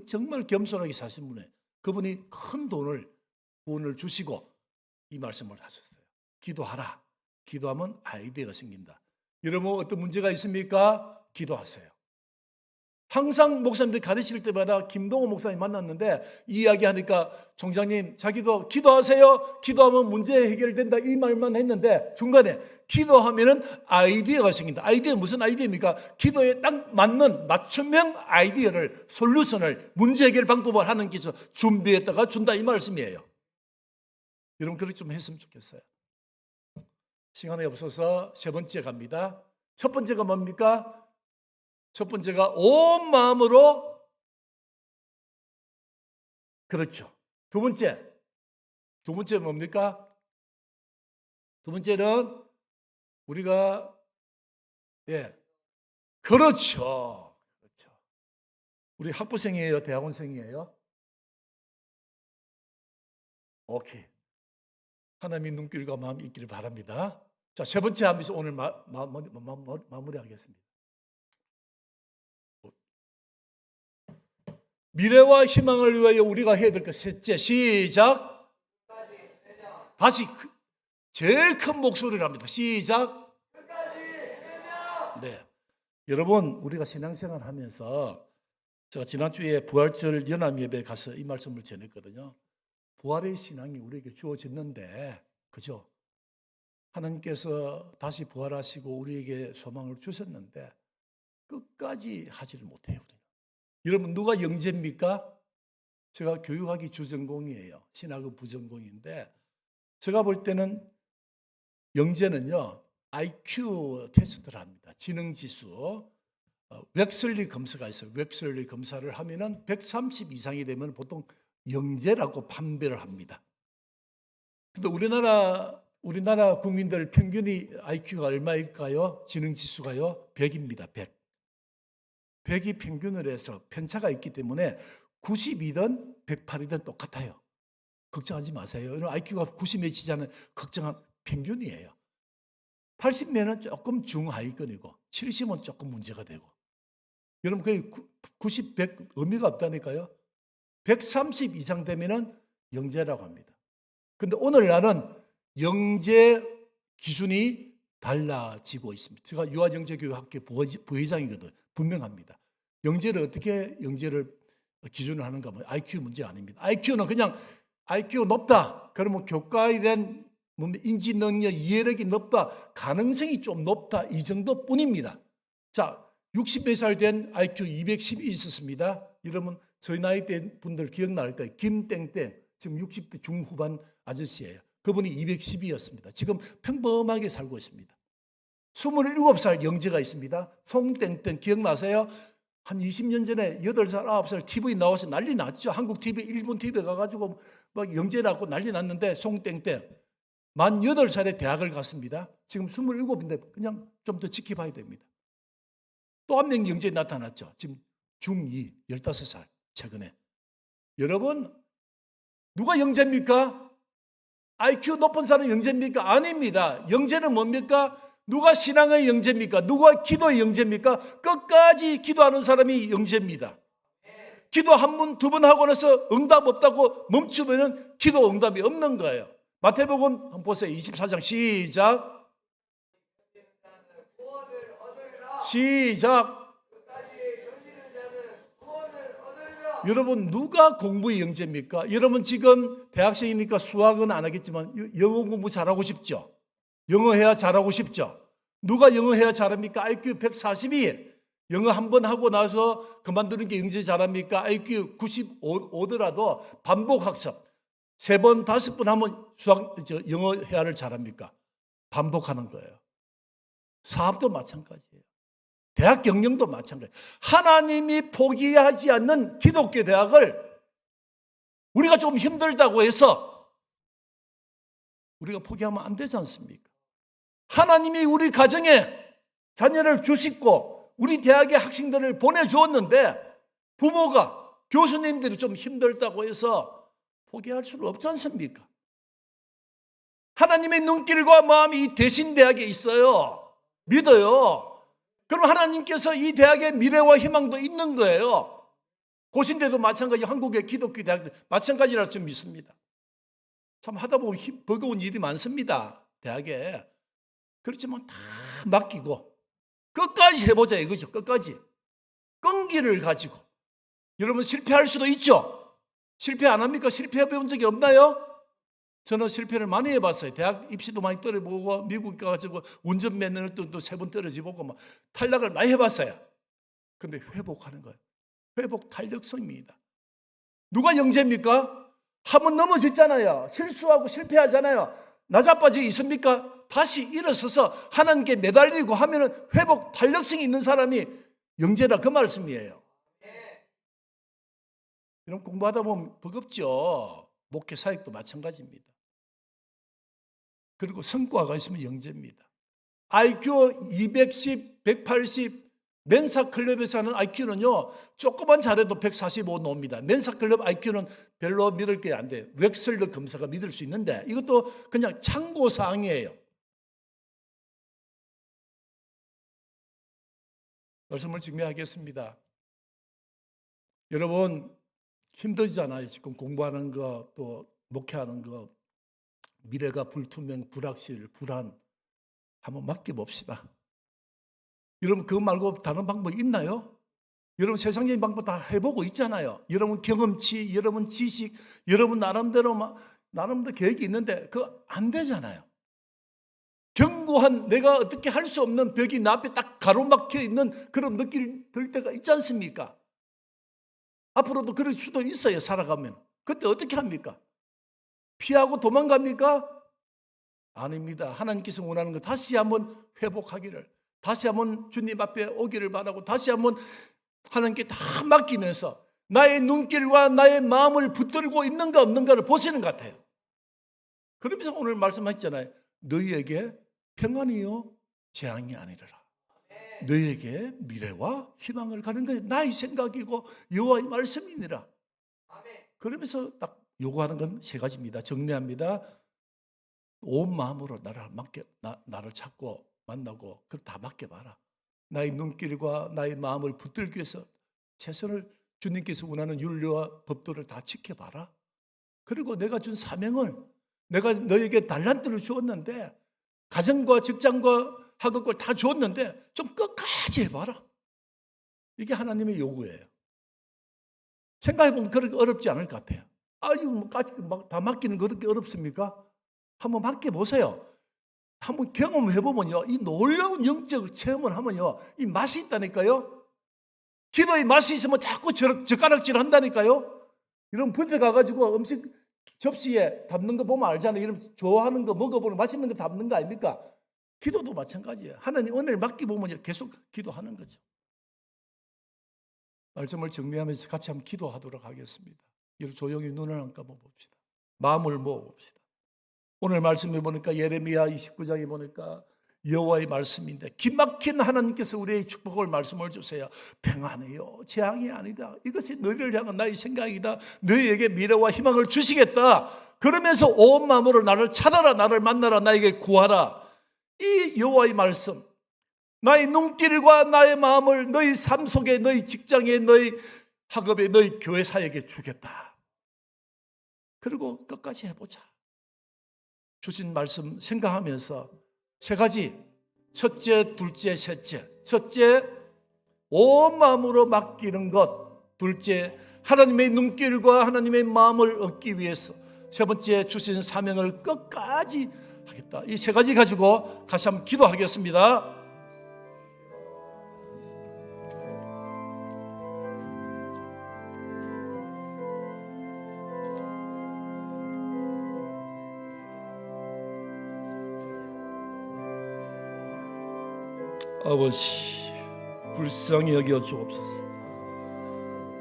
정말 겸손하게 사신 분에 그분이 큰 돈을 주시고 이 말씀을 하셨어요. 기도하라. 기도하면 아이디어가 생긴다. 여러분 어떤 문제가 있습니까? 기도하세요. 항상 목사님들 가르칠 때마다 김동호 목사님 만났는데 이 이야기하니까 총장님 자기도 기도하세요. 기도하면 문제 해결된다 이 말만 했는데 중간에 기도하면은 아이디어가 생긴다. 아이디어 무슨 아이디어입니까? 기도에 딱 맞는 맞춤형 아이디어를 솔루션을 문제 해결 방법을 하는 기서 준비했다가 준다 이 말씀이에요. 여러분 그렇게 좀 했으면 좋겠어요. 시간이 없어서 세 번째 갑니다. 첫 번째가 뭡니까? 첫 번째가 온 마음으로 그렇죠. 두 번째 뭡니까? 두 번째는 우리가 그렇죠. 우리 학부생이에요, 대학원생이에요? 오케이. 하나님의 눈길과 마음이 있기를 바랍니다. 자, 세 번째 하면서 오늘 마무리하겠습니다. 미래와 희망을 위하여 우리가 해야 될 것 셋째, 시작. 다시 제일 큰 목소리로 합니다. 시작. 네, 여러분 우리가 신앙생활 하면서 제가 지난주에 부활절 연합예배에 가서 이 말씀을 전했거든요. 부활의 신앙이 우리에게 주어졌는데 그죠? 하나님께서 다시 부활하시고 우리에게 소망을 주셨는데 끝까지 하지를 못해요. 여러분 누가 영재입니까? 제가 교육학이 주전공이에요. 신학은 부전공인데 제가 볼 때는 영재는요 IQ 테스트를 합니다. 지능지수 웩슬리 검사가 있어요. 웩슬리 검사를 하면은 130 이상이 되면 보통 영재라고 판별을 합니다. 근데 우리나라 국민들 평균이 IQ가 얼마일까요? 지능지수가요 100입니다. 100. 100이 평균을 해서 편차가 있기 때문에 92든 108이든 똑같아요. 걱정하지 마세요. IQ가 90몇이잖아요. 걱정한 평균이에요. 80면은 조금 중하위권이고 70은 조금 문제가 되고 여러분 거의 90, 100 의미가 없다니까요. 130 이상 되면은 영재라고 합니다. 근데 오늘날은 영재 기준이 달라지고 있습니다. 제가 유아영재교육학회 부회장이거든요. 분명합니다. 영재를 어떻게 영재를 기준을 하는가 하면 IQ 문제 아닙니다. IQ는 그냥 IQ가 높다. 그러면 교과에 대한 인지 능력, 이해력이 높다. 가능성이 좀 높다. 이 정도뿐입니다. 자, 60몇 살 된 IQ 210이 있었습니다. 여러분 저희 나이 대 분들 기억날 거예요. 김땡땡, 지금 60대 중후반 아저씨예요. 그분이 210이었습니다. 지금 평범하게 살고 있습니다. 27살 영재가 있습니다. 송땡땡 기억나세요? 한 20년 전에 8살, 9살 TV 나와서 난리 났죠. 한국 TV, 일본 TV 가가지고 막 영재라고 난리 났는데 송땡땡 만 8살에 대학을 갔습니다. 지금 27인데 그냥 좀 더 지켜봐야 됩니다. 또 한 명 영재 나타났죠. 지금 중2, 15살 최근에. 여러분 누가 영재입니까? IQ 높은 사람이 영재입니까? 아닙니다. 영재는 뭡니까? 누가 신앙의 영재입니까? 누가 기도의 영재입니까? 끝까지 기도하는 사람이 영재입니다. 기도 한 번, 두 번 하고 나서 응답 없다고 멈추면 기도 응답이 없는 거예요. 마태복음 한번 보세요. 24장 시작. 시작. 여러분 누가 공부의 영재입니까? 여러분 지금 대학생이니까 수학은 안 하겠지만 영어 공부 잘하고 싶죠? 영어 해야 잘하고 싶죠? 누가 영어 해야 잘합니까? IQ 142. 영어 한 번 하고 나서 그만두는 게 영재 잘합니까? IQ 95더라도 반복 학습. 3번, 5번 하면 영어 회화를 잘합니까? 반복하는 거예요. 사업도 마찬가지예요. 대학 경영도 마찬가지예요. 하나님이 포기하지 않는 기독교 대학을 우리가 좀 힘들다고 해서 우리가 포기하면 안 되지 않습니까? 하나님이 우리 가정에 자녀를 주시고 우리 대학의 학생들을 보내주었는데 부모가 교수님들이 좀 힘들다고 해서 포기할 수는 없지 않습니까? 하나님의 눈길과 마음이 이 대신대학에 있어요. 믿어요. 그럼 하나님께서 이 대학의 미래와 희망도 있는 거예요. 고신대도 마찬가지, 한국의 기독교 대학도 마찬가지라고 좀 믿습니다. 참 하다 보면 버거운 일이 많습니다. 대학에. 그렇지만 다 맡기고 끝까지 해보자 이거죠. 끝까지. 끈기를 가지고. 여러분 실패할 수도 있죠. 실패 안 합니까? 실패해 본 적이 없나요? 저는 실패를 많이 해봤어요. 대학 입시도 많이 떨어보고 미국 가가지고 운전면허를 또 3번 떨어지고 막 탈락을 많이 해봤어요. 그런데 회복하는 거예요. 회복 탄력성입니다. 누가 영재입니까? 한번 넘어졌잖아요. 실수하고 실패하잖아요. 나자빠져 있습니까? 다시 일어서서 하나님께 매달리고 하면은 회복 탄력성이 있는 사람이 영재다 그 말씀이에요. 이런 공부하다 보면 버겁죠. 목회 사역도 마찬가지입니다. 그리고 성과가 있으면 영재입니다. IQ 210, 180 멘사 클럽에서 하는 IQ는요. 조금만 잘해도 145 나옵니다. 멘사 클럽 IQ는 별로 믿을 게 안 돼요. 웩슬러 검사가 믿을 수 있는데 이것도 그냥 참고사항이에요. 말씀을 증명하겠습니다. 여러분 힘들잖아요. 지금 공부하는 거 또 목회하는 거 미래가 불투명, 불확실, 불안 한번 맡겨봅시다. 여러분 그거 말고 다른 방법이 있나요? 여러분 세상적인 방법 다 해보고 있잖아요. 여러분 경험치, 여러분 지식, 여러분 나름대로 계획이 있는데 그거 안 되잖아요. 견고한 내가 어떻게 할 수 없는 벽이 내 앞에 딱 가로막혀 있는 그런 느낌이 들 때가 있지 않습니까? 앞으로도 그럴 수도 있어요. 살아가면. 그때 어떻게 합니까? 피하고 도망갑니까? 아닙니다. 하나님께서 원하는 거 다시 한번 회복하기를, 다시 한번 주님 앞에 오기를 바라고 다시 한번 하나님께 다 맡기면서 나의 눈길과 나의 마음을 붙들고 있는가 없는가를 보시는 것 같아요. 그러면서 오늘 말씀하셨잖아요. 너희에게 평안이요 재앙이 아니라 너희에게 미래와 희망을 가는 게 나의 생각이고 여호와의 말씀이니라. 그러면서 딱 요구하는 건 3가지입니다. 정리합니다. 온 마음으로 나를 찾고 만나고 그걸 다 맡겨봐라. 나의 눈길과 나의 마음을 붙들기 위해서 최선을 주님께서 원하는 윤리와 법도를 다 지켜봐라. 그리고 내가 준 사명을 내가 너에게 달란트를 주었는데 가정과 직장과 학업을 다 주었는데 좀 끝까지 해봐라. 이게 하나님의 요구예요. 생각해보면 그렇게 어렵지 않을 것 같아요. 아유, 막다 맡기는 거 그렇게 어렵습니까? 한번 맡겨보세요. 한번 경험해보면요, 이 놀라운 영적 체험을 하면요, 이 맛이 있다니까요. 기도의 맛이 있으면 자꾸 젓가락질 한다니까요. 이런 뷔페 가가지고 음식 접시에 담는 거 보면 알잖아요. 이런 좋아하는 거 먹어보는 맛있는 거 담는 거 아닙니까? 기도도 마찬가지예요. 하나님 은혜를 맡기보면 계속 기도하는 거죠. 말씀을 정리하면서 같이 한번 기도하도록 하겠습니다. 이렇게 조용히 눈을 한번 감아봅시다. 마음을 모아봅시다. 오늘 말씀해 보니까 예레미야 29장에 보니까 여호와의 말씀인데 기막힌 하나님께서 우리의 축복을 말씀을 주세요. 평안해요. 재앙이 아니다. 이것이 너희를 향한 나의 생각이다. 너희에게 미래와 희망을 주시겠다. 그러면서 온 마음으로 나를 찾아라. 나를 만나라. 나에게 구하라. 이 여호와의 말씀, 나의 눈길과 나의 마음을 너희 삶 속에, 너희 직장에, 너희 학업에, 너희 교회 사역에 주겠다. 그리고 끝까지 해보자. 주신 말씀 생각하면서 세 가지, 첫째, 둘째, 셋째. 첫째, 온 마음으로 맡기는 것. 둘째, 하나님의 눈길과 하나님의 마음을 얻기 위해서. 세 번째, 주신 사명을 끝까지 하겠다. 이 세 가지 가지고 다시 한번 기도하겠습니다. 아버지, 불쌍히 여겨 주옵소서.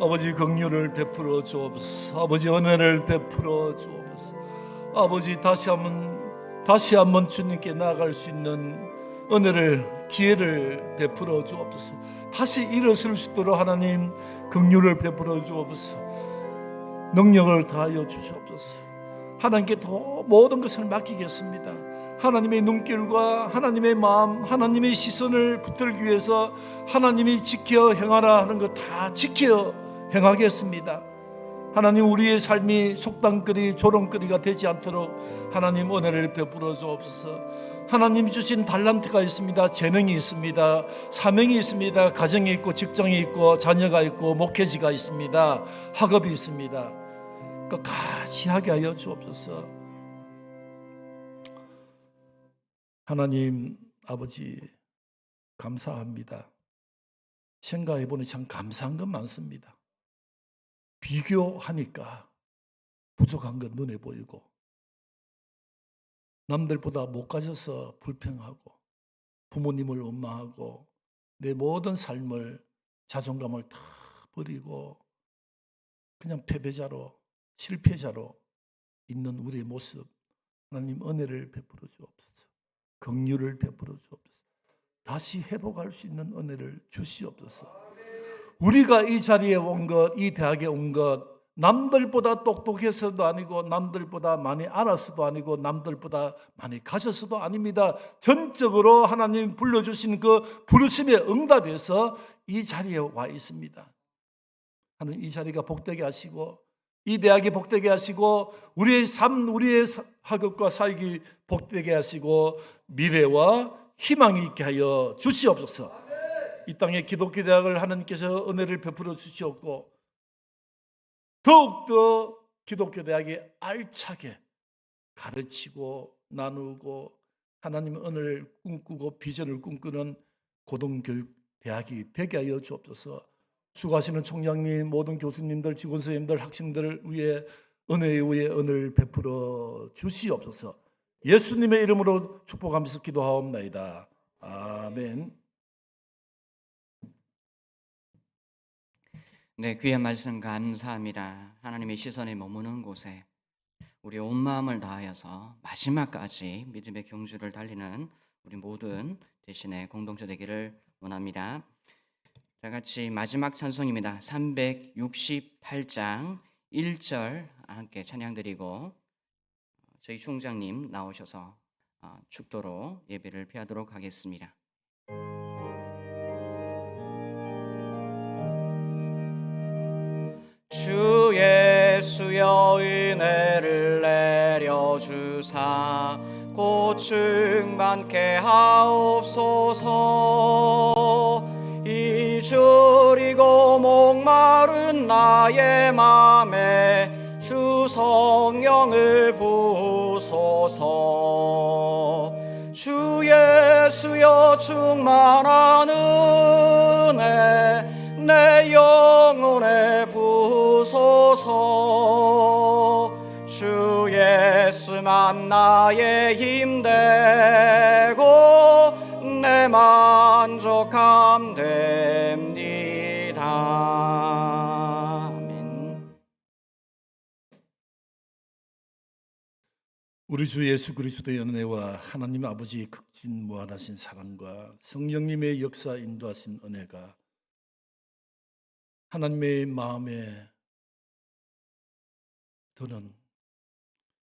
아버지, 긍휼을 베풀어 주옵소서. 아버지, 은혜를 베풀어 주옵소서. 아버지, 다시 한번 주님께 나아갈 수 있는 은혜를, 기회를 베풀어 주옵소서. 다시 일어설 수 있도록 하나님 긍휼을 베풀어 주옵소서. 능력을 다하여 주시옵소서. 하나님께 더 모든 것을 맡기겠습니다. 하나님의 눈길과 하나님의 마음, 하나님의 시선을 붙들기 위해서 하나님이 지켜 행하라 하는 것 다 지켜 행하겠습니다. 하나님, 우리의 삶이 속담거리, 조롱거리가 되지 않도록 하나님 은혜를 베풀어 주옵소서. 하나님 주신 달란트가 있습니다. 재능이 있습니다. 사명이 있습니다. 가정이 있고 직장이 있고 자녀가 있고 목회지가 있습니다. 학업이 있습니다. 끝까지 하게 하여 주옵소서. 하나님 아버지, 감사합니다. 생각해보니 참 감사한 건 많습니다. 비교하니까 부족한 건 눈에 보이고, 남들보다 못 가져서 불평하고, 부모님을 원망하고, 내 모든 삶을, 자존감을 다 버리고 그냥 패배자로, 실패자로 있는 우리의 모습, 하나님 은혜를 베풀어 주옵소서. 긍휼을 베풀어 주옵소서. 다시 회복할 수 있는 은혜를 주시옵소서. 우리가 이 자리에 온 것, 이 대학에 온 것, 남들보다 똑똑해서도 아니고, 남들보다 많이 알아서도 아니고, 남들보다 많이 가져서도 아닙니다. 전적으로 하나님 불러주신 그 부르심의 응답에서 이 자리에 와 있습니다. 하나님, 이 자리가 복되게 하시고, 이 대학이 복되게 하시고, 우리의 삶, 우리의 학업과 사역이 복되게 하시고, 미래와 희망이 있게 하여 주시옵소서. 이 땅에 기독교 대학을 하나님께서 은혜를 베풀어 주시옵고, 더욱더 기독교 대학이 알차게 가르치고 나누고 하나님의 은혜를 꿈꾸고 비전을 꿈꾸는 고등교육 대학이 되게 하여 주옵소서. 수고하시는 총장님, 모든 교수님들, 직원 선생님들, 학생들을 위해 은혜의 위에 은혜를 베풀어 주시옵소서. 예수님의 이름으로 축복하면서 기도하옵나이다. 아멘. 네, 귀한 말씀 감사합니다. 하나님의 시선에 머무는 곳에 우리 온 마음을 다하여서 마지막까지 믿음의 경주를 달리는 우리 모든 대신에 공동체 되기를 원합니다. 다 같이 마지막 찬송입니다. 368장 1절 함께 찬양드리고 저희 총장님 나오셔서 축도로 예배를 피하도록 하겠습니다. 주 예수여 은혜를 내려주사 고충 많게 하옵소서. 이주리고 목마른 나의 맘에 주 성령을 부소서. 주 예수여 충만한 은혜 내 영혼에 부소서. 주 예수만 나의 힘 되고 내 만족함 됩니다. 아멘. 우리 주 예수 그리스도의 은혜와 하나님 아버지의 극진 무한하신 사랑과 성령님의 역사 인도하신 은혜가 하나님의 마음에 드는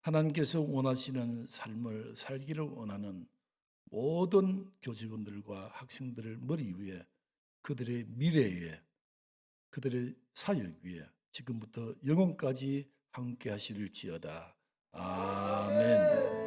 하나님께서 원하시는 삶을 살기를 원하는 모든 교직원들과 학생들을 머리 위에 그들의 미래에 그들의 사역 위에 지금부터 영원까지 함께 하시릴지어다. 아멘.